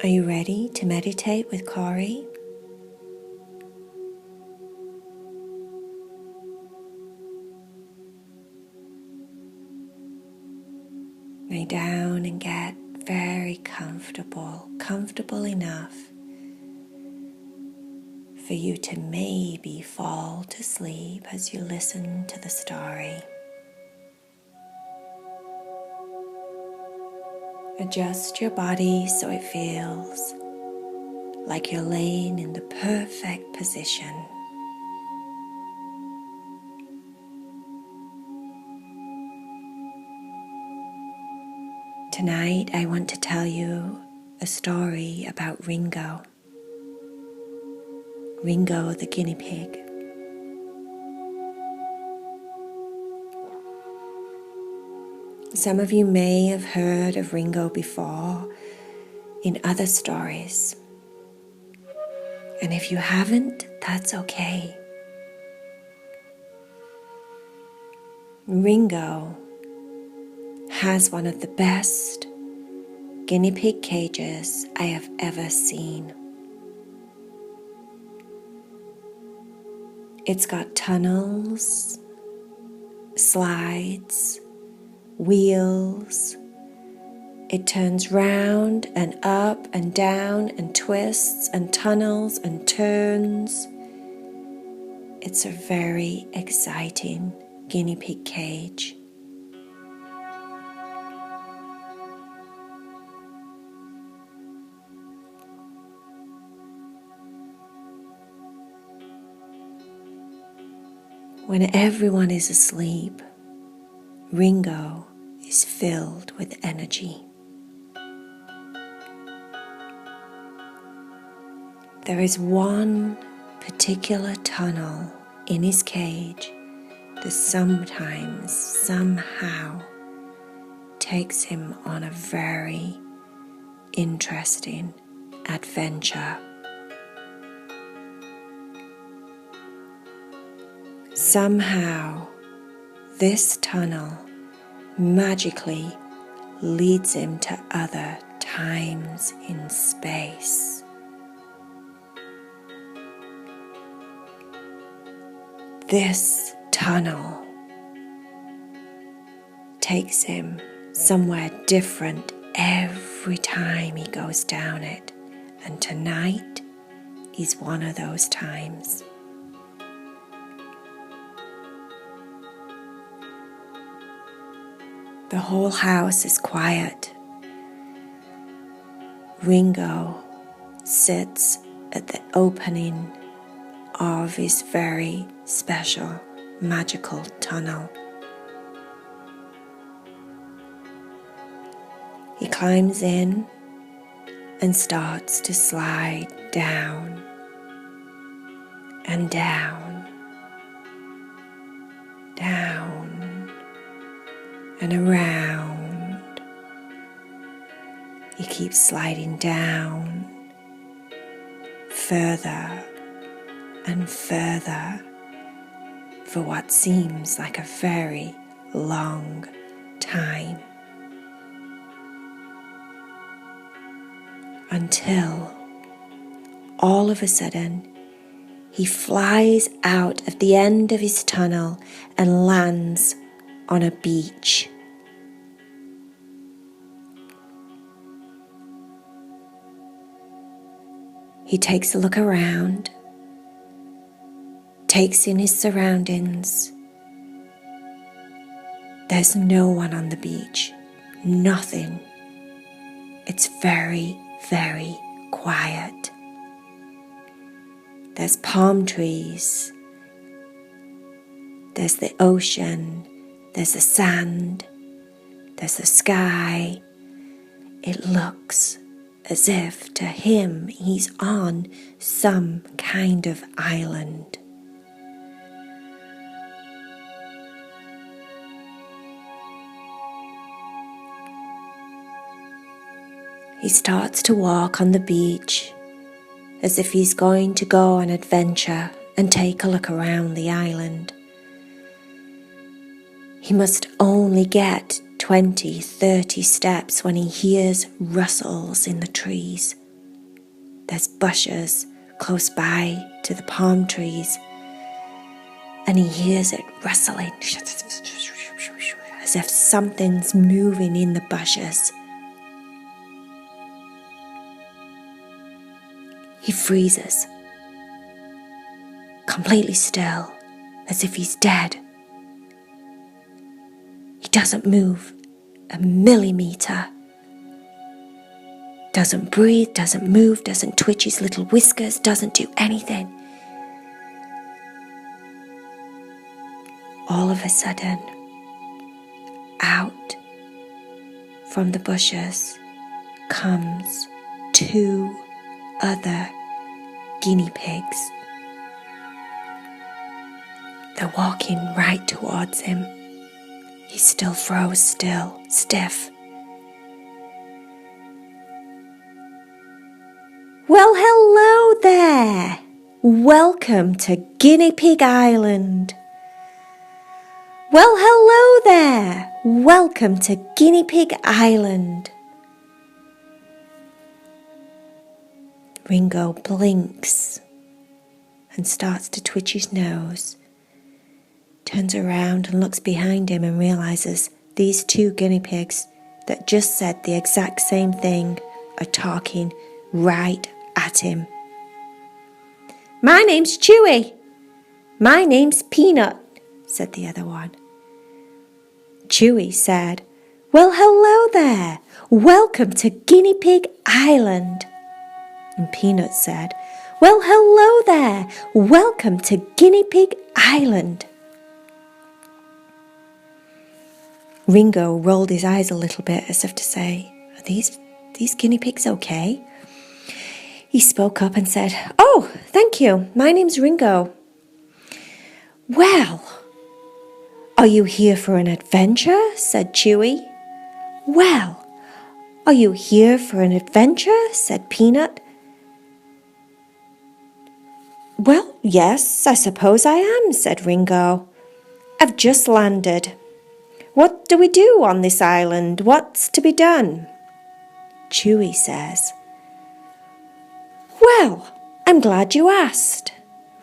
Are you ready to meditate with Cory? Lay down and get very comfortable enough for you to maybe fall to sleep as you listen to the story. Adjust your body so it feels like you're laying in the perfect position. Tonight I want to tell you a story about Ringo. Ringo the guinea pig. Some of you may have heard of Ringo before in other stories. And if you haven't, that's okay. Ringo has one of the best guinea pig cages I have ever seen. It's got tunnels, slides, wheels. It turns round and up and down and twists and tunnels and turns. It's a very exciting guinea pig cage. When everyone is asleep, Ringo is filled with energy. There is one particular tunnel in his cage that sometimes, somehow, takes him on a very interesting adventure. Somehow, this tunnel magically leads him to other times in space. This tunnel takes him somewhere different every time he goes down it, and tonight is one of those times. The whole house is quiet. Ringo sits at the opening of his very special, magical tunnel. He climbs in and starts to slide down and down, down and around. He keeps sliding down further and further for what seems like a very long time, until all of a sudden he flies out of the end of his tunnel and lands on a beach. He takes a look around, takes in his surroundings. There's no one on the beach, nothing. It's very, very quiet. There's palm trees, there's the ocean, there's the sand, there's the sky. It looks as if to him he's on some kind of island. He starts to walk on the beach as if he's going to go on an adventure and take a look around the island. He must only get 20, 30 steps when he hears rustles in the trees. there's bushes close by to the palm trees, and he hears it rustling as if something's moving in the bushes. He freezes, completely still, as if he's dead. He doesn't move a millimeter. Doesn't breathe, doesn't move, doesn't twitch his little whiskers, doesn't do anything. All of a sudden, out from the bushes comes 2 other guinea pigs. They're walking right towards him. He still froze still, stiff. Well, hello there! Welcome to Guinea Pig Island. Well, hello there! Welcome to Guinea Pig Island. Ringo blinks and starts to twitch his nose, turns around and looks behind him and realizes these 2 guinea pigs that just said the exact same thing are talking right at him. My name's Chewy. My name's Peanut, said the other one. Chewy said, well, hello there. Welcome to Guinea Pig Island. And Peanut said, well, hello there. Welcome to Guinea Pig Island. Ringo rolled his eyes a little bit as if to say, are these guinea pigs okay? He spoke up and said, oh, thank you. My name's Ringo. Well, are you here for an adventure? Said Chewy. Well, are you here for an adventure? Said Peanut. Well, yes, I suppose I am, said Ringo. I've just landed. What do we do on this island? What's to be done? Chewy says, well, I'm glad you asked.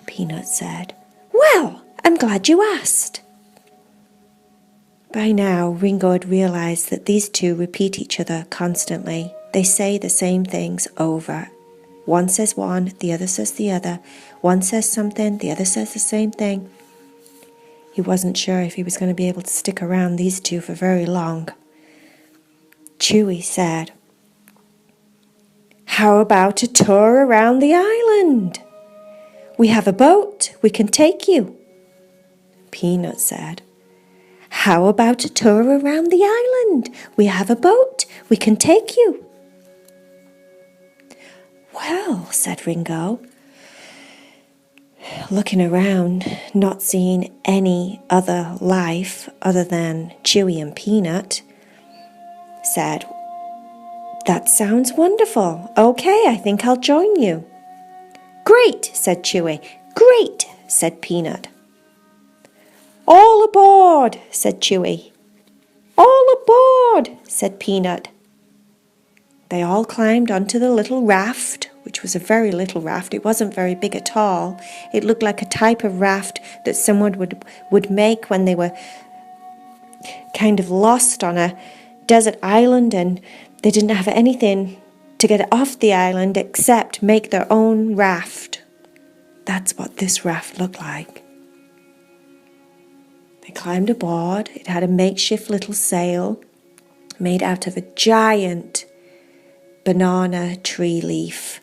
Peanut said, well, I'm glad you asked. By now, Ringo had realised that these 2 repeat each other constantly. They say the same things over. One says one, the other says the other. One says something, the other says the same thing. He wasn't sure if he was going to be able to stick around these 2 for very long. Chewy said, how about a tour around the island? We have a boat, we can take you. Peanut said, how about a tour around the island? We have a boat, we can take you. Well, said Ringo, looking around, not seeing any other life other than Chewy and Peanut, said, that sounds wonderful. Okay, I think I'll join you. Great, said Chewy. Great, said Peanut. All aboard, said Chewy. All aboard, said Peanut. They all climbed onto the little raft, which was a very little raft. It wasn't very big at all. It looked like a type of raft that someone would make when they were kind of lost on a desert island and they didn't have anything to get off the island except make their own raft. That's what this raft looked like. They climbed aboard. It had a makeshift little sail made out of a giant banana tree leaf.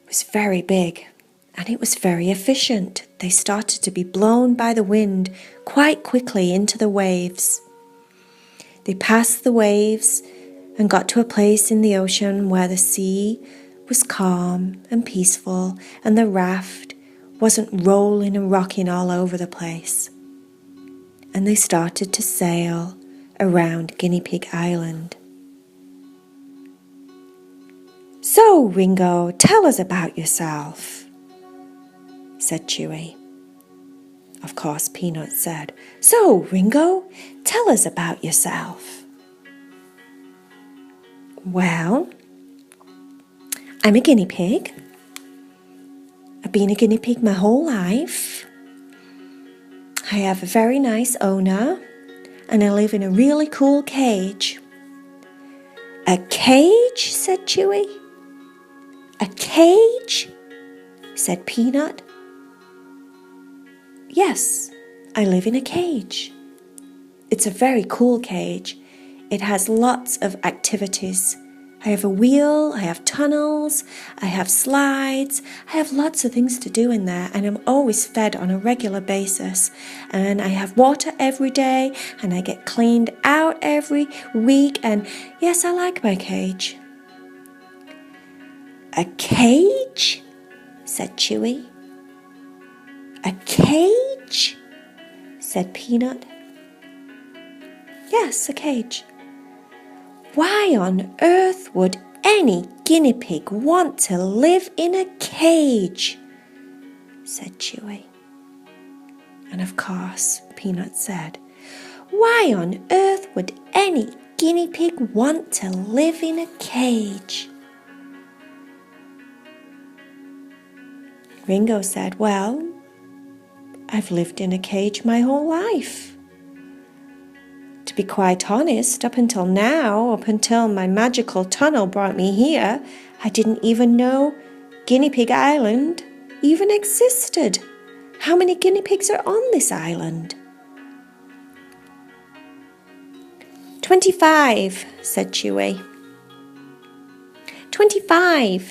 It was very big and it was very efficient. They started to be blown by the wind quite quickly into the waves. They passed the waves and got to a place in the ocean where the sea was calm and peaceful and the raft wasn't rolling and rocking all over the place. And they started to sail around Guinea Pig Island. So, Ringo, tell us about yourself, said Chewy. Of course, Peanut said, so, Ringo, tell us about yourself. Well, I'm a guinea pig. I've been a guinea pig my whole life. I have a very nice owner, and I live in a really cool cage. A cage? Said Chewy. A cage? Said Peanut. Yes, I live in a cage. It's a very cool cage. It has lots of activities. I have a wheel, I have tunnels, I have slides, I have lots of things to do in there, and I'm always fed on a regular basis. And I have water every day, and I get cleaned out every week, and yes, I like my cage. A cage? Said Chewy. A cage? Said Peanut. Yes, a cage. Why on earth would any guinea pig want to live in a cage? Said Chewy. And of course, Peanut said, why on earth would any guinea pig want to live in a cage? Ringo said, well, I've lived in a cage my whole life. To be quite honest, up until now, up until my magical tunnel brought me here, I didn't even know Guinea Pig Island even existed. How many guinea pigs are on this island? 25, said Chewy. 25,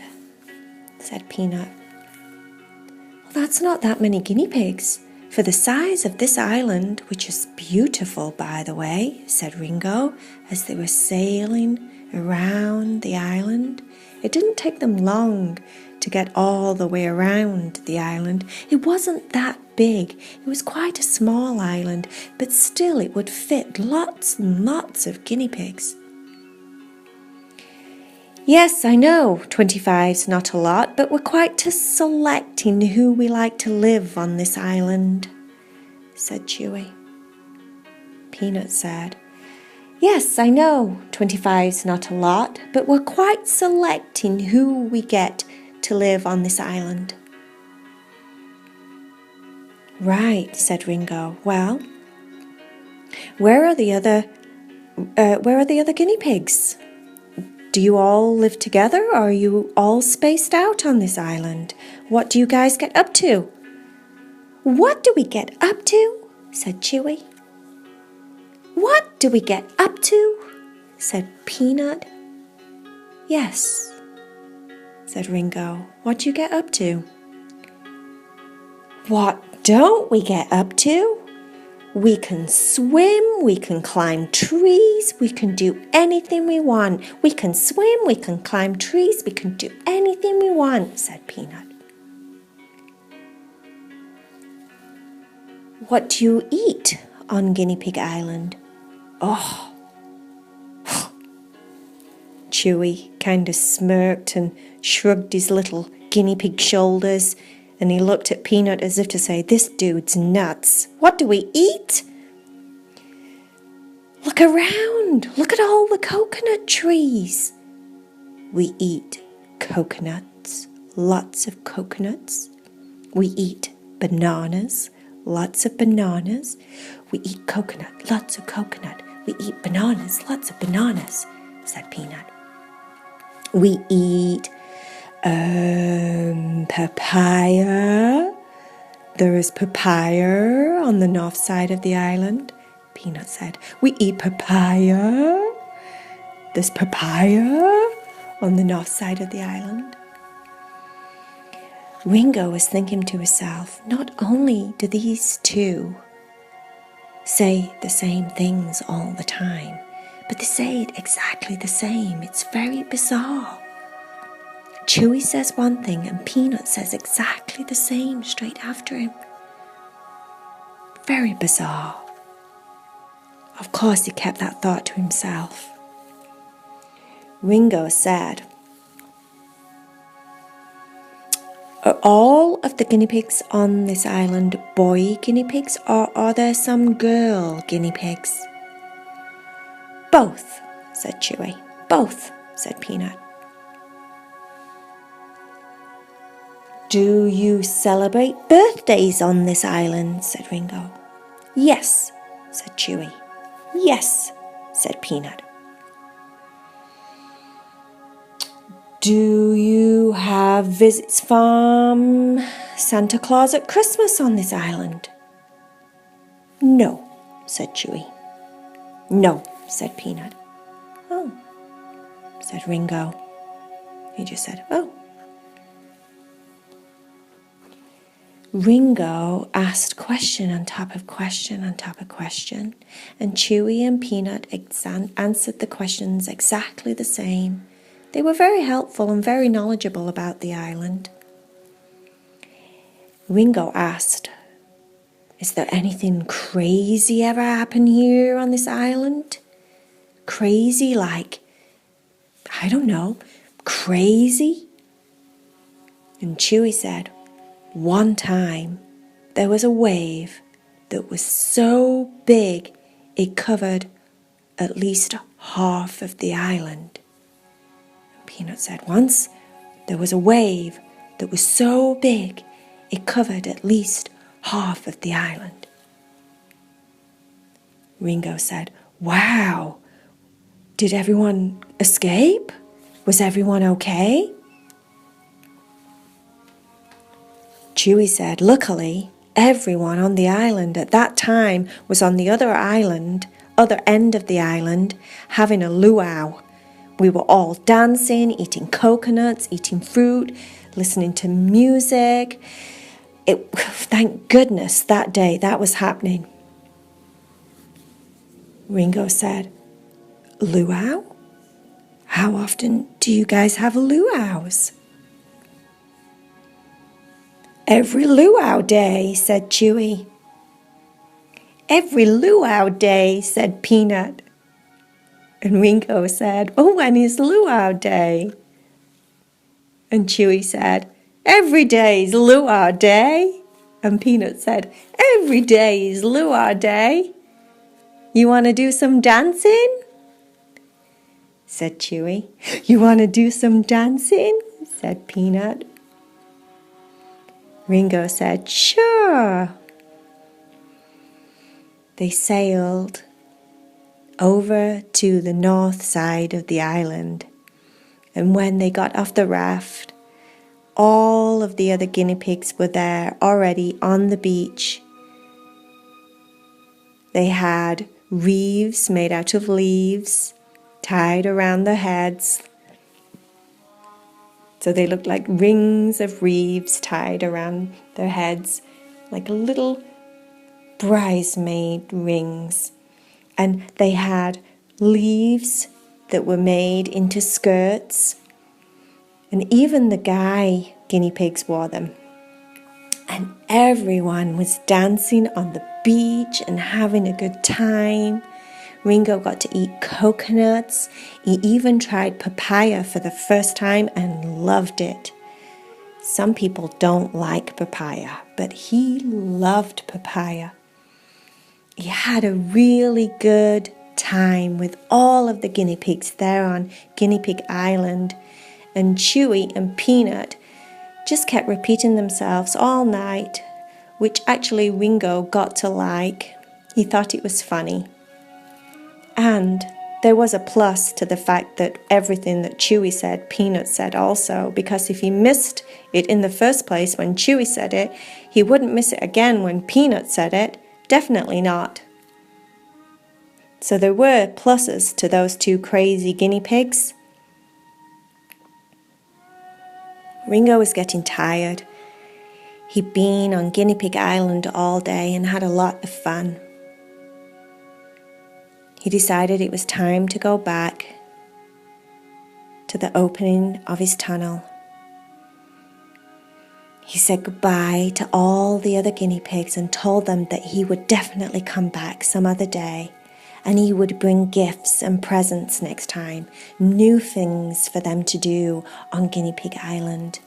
said Peanut. Well, that's not that many guinea pigs. For the size of this island, which is beautiful, by the way, said Ringo, as they were sailing around the island. It didn't take them long to get all the way around the island. It wasn't that big. It was quite a small island, but still it would fit lots and lots of guinea pigs. Yes, I know 25's not a lot, but we're quite select in who we like to live on this island, said Chewy. Peanut said, yes, I know 25's not a lot, but we're quite select in who we get to live on this island. Right, said Ringo. Well, where are the other guinea pigs? Do you all live together, or are you all spaced out on this island? What do you guys get up to? What do we get up to? Said Chewy. What do we get up to? Said Peanut. Yes, said Ringo. What do you get up to? What don't we get up to? We can swim, we can climb trees, we can do anything we want. We can swim, we can climb trees, we can do anything we want, said Peanut. What do you eat on Guinea Pig Island? Oh, Chewy kind of smirked and shrugged his little guinea pig shoulders, and he looked at Peanut as if to say, this dude's nuts. What do we eat? Look around. Look at all the coconut trees. We eat coconuts, lots of coconuts. We eat bananas, lots of bananas. We eat coconut, lots of coconut. We eat bananas, lots of bananas, said Peanut. We eat papaya. There is papaya on the north side of the island, Peanut said. We eat papaya. There's papaya on the north side of the island. Ringo was thinking to himself, not only do these two say the same things all the time, but they say it exactly the same. It's very bizarre. Chewy says one thing and Peanut says exactly the same straight after him. Very bizarre. Of course, he kept that thought to himself. Ringo said, are all of the guinea pigs on this island boy guinea pigs, or are there some girl guinea pigs? Both, said Chewy. Both, said Peanut. Do you celebrate birthdays on this island? Said Ringo. Yes, said Chewy. Yes, said Peanut. Do you have visits from Santa Claus at Christmas on this island? No, said Chewy. No, said Peanut. Oh, said Ringo. He just said, oh. Ringo asked question on top of question on top of question, and Chewy and Peanut answered the questions exactly the same. They were very helpful and very knowledgeable about the island. Ringo asked, is there anything crazy ever happen here on this island? Crazy like, I don't know, crazy? And Chewy said, one time there was a wave that was so big it covered at least half of the island. And Peanut said, once there was a wave that was so big it covered at least half of the island. Ringo said, wow, did everyone escape? Was everyone okay? Chewy said, luckily, everyone on the island at that time was on the other end of the island, having a luau. We were all dancing, eating coconuts, eating fruit, listening to music. Thank goodness that day that was happening. Ringo said, luau? How often do you guys have luau's? Every luau day, said Chewy. Every luau day, said Peanut. And Ringo said, oh, when is luau day? And Chewy said, every day's luau day. And Peanut said, every day is luau day. You want to do some dancing? Said Chewy. You want to do some dancing? Said Peanut. Ringo said, sure. They sailed over to the north side of the island, and when they got off the raft, all of the other guinea pigs were there already on the beach. They had wreaths made out of leaves tied around their heads. So they looked like rings of wreaths tied around their heads, like little bridesmaid rings. And they had leaves that were made into skirts. And even the guinea pigs wore them. And everyone was dancing on the beach and having a good time. Ringo got to eat coconuts. He even tried papaya for the first time and loved it. Some people don't like papaya, but he loved papaya. He had a really good time with all of the guinea pigs there on Guinea Pig Island. And Chewy and Peanut just kept repeating themselves all night, which actually Ringo got to like. He thought it was funny. And there was a plus to the fact that everything that Chewy said, Peanut said also, because if he missed it in the first place when Chewy said it, he wouldn't miss it again when Peanut said it. Definitely not. So there were pluses to those two crazy guinea pigs. Ringo was getting tired. He'd been on Guinea Pig Island all day and had a lot of fun. He decided it was time to go back to the opening of his tunnel. He said goodbye to all the other guinea pigs and told them that he would definitely come back some other day, and he would bring gifts and presents next time, new things for them to do on Guinea Pig Island.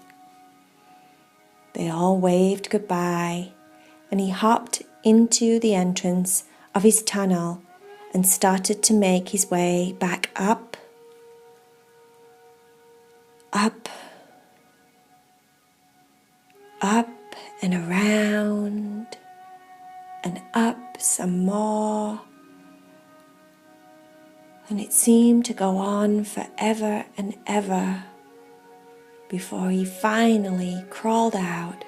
They all waved goodbye, and he hopped into the entrance of his tunnel and started to make his way back up, up and around, and up some more. And it seemed to go on forever and ever before he finally crawled out,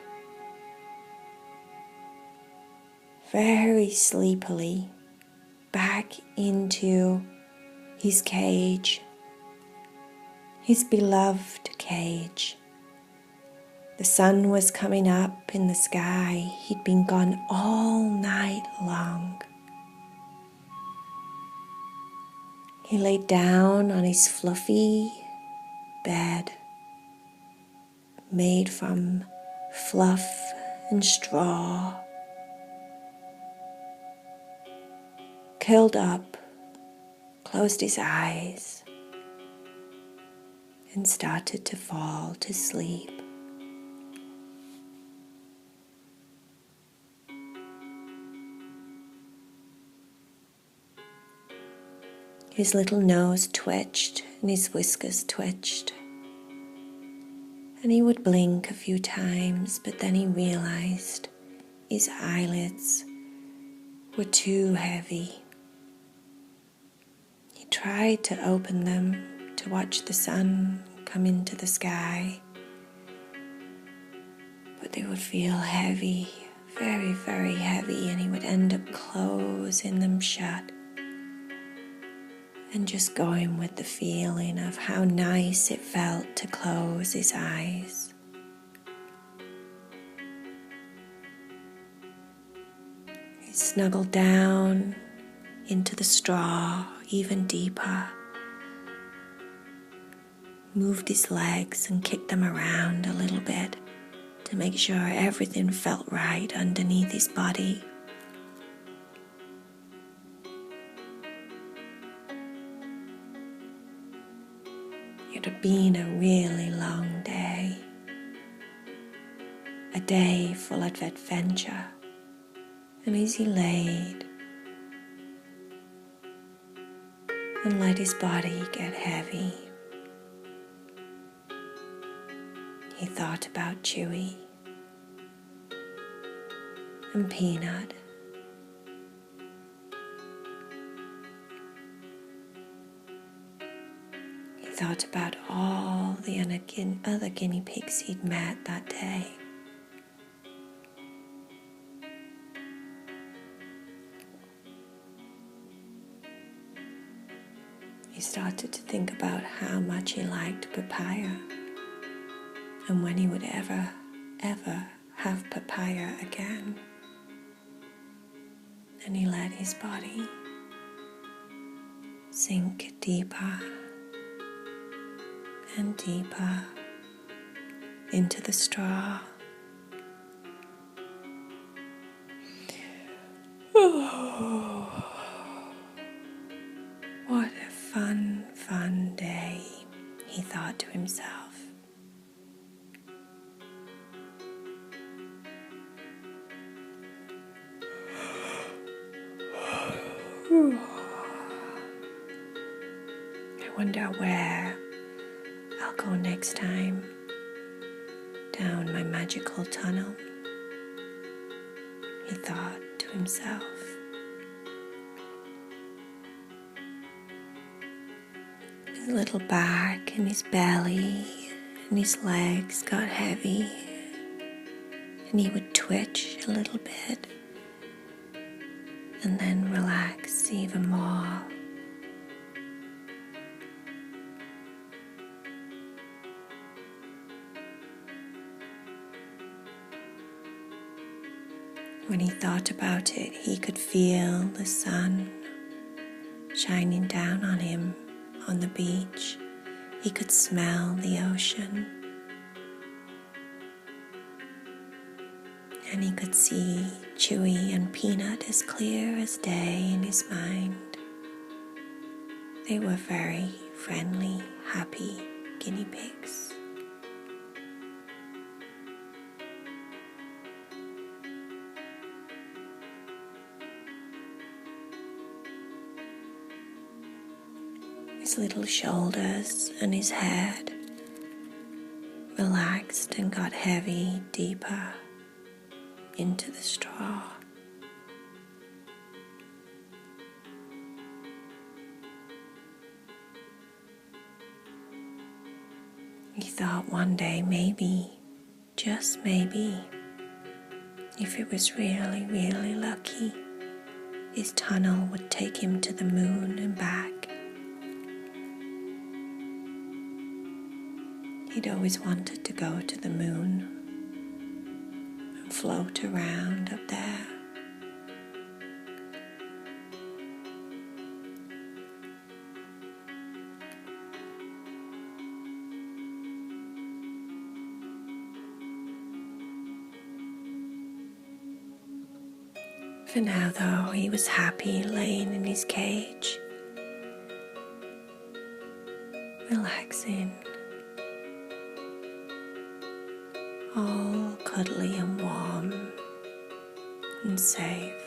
very sleepily, back into his cage, his beloved cage. The sun was coming up in the sky. He'd been gone all night long. He lay down on his fluffy bed, made from fluff and straw, curled up, closed his eyes, and started to fall to sleep. His little nose twitched and his whiskers twitched, and he would blink a few times, but then he realized his eyelids were too heavy. He tried to open them to watch the sun come into the sky, but they would feel heavy, very, very heavy, and he would end up closing them shut and just going with the feeling of how nice it felt to close his eyes. He snuggled down into the straw even deeper, moved his legs and kicked them around a little bit to make sure everything felt right underneath his body. It had been a really long day, a day full of adventure, and as he laid and let his body get heavy, he thought about Chewy and Peanut. He thought about all the other guinea pigs he'd met that day. He started to think about how much he liked papaya and when he would ever have papaya again. And he let his body sink deeper and deeper into the straw. Oh, what a fun day, he thought to himself. I wonder where I'll go next time down my magical tunnel, he thought to himself. His little back and his belly and his legs got heavy, and he would twitch a little bit and then relax even more. When he thought about it, he could feel the sun shining down on him on the beach. He could smell the ocean. And he could see Chewy and Peanut as clear as day in his mind. They were very friendly, happy guinea pigs. His little shoulders and his head relaxed and got heavy deeper into the straw. He thought one day maybe, just maybe, if it was really, really lucky, his tunnel would take him to the moon and back. He'd always wanted to go to the moon and float around up there. For now, though, he was happy laying in his cage, relaxing, all cuddly and warm and safe.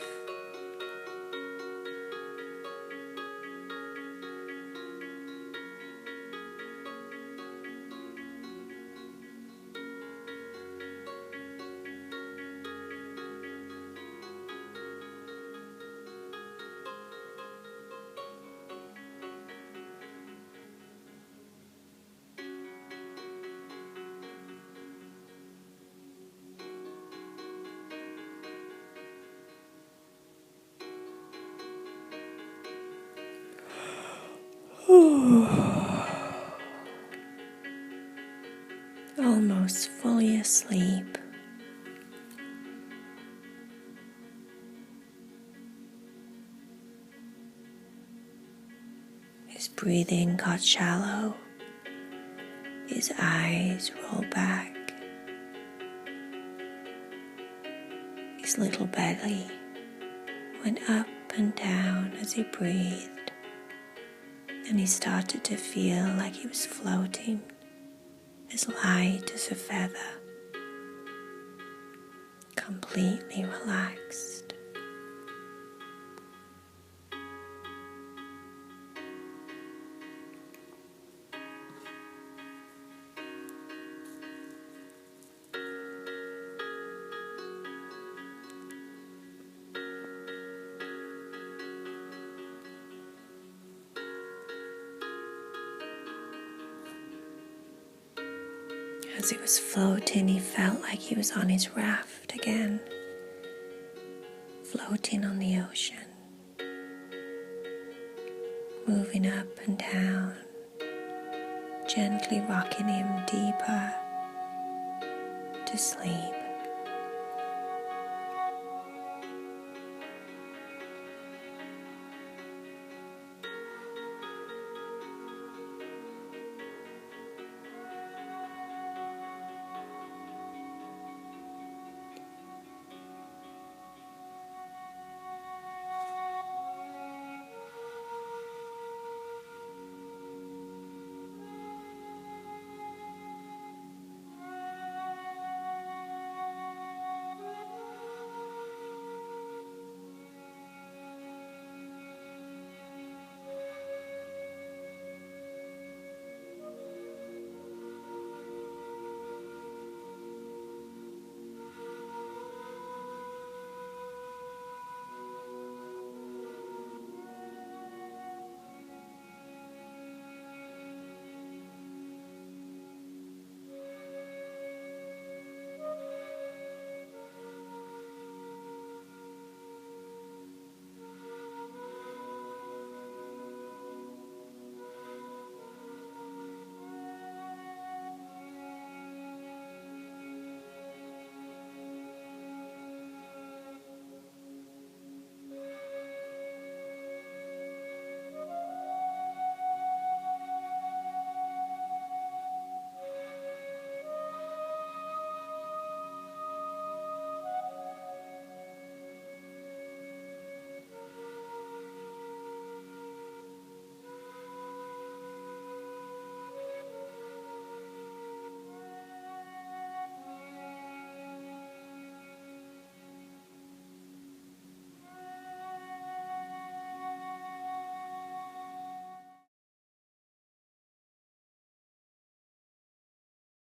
Almost fully asleep. His breathing got shallow. His eyes rolled back. His little belly went up and down as he breathed. And he started to feel like he was floating, as light as a feather, completely relaxed. As he was floating, he felt like he was on his raft again, floating on the ocean, moving up and down, gently rocking him deeper to sleep.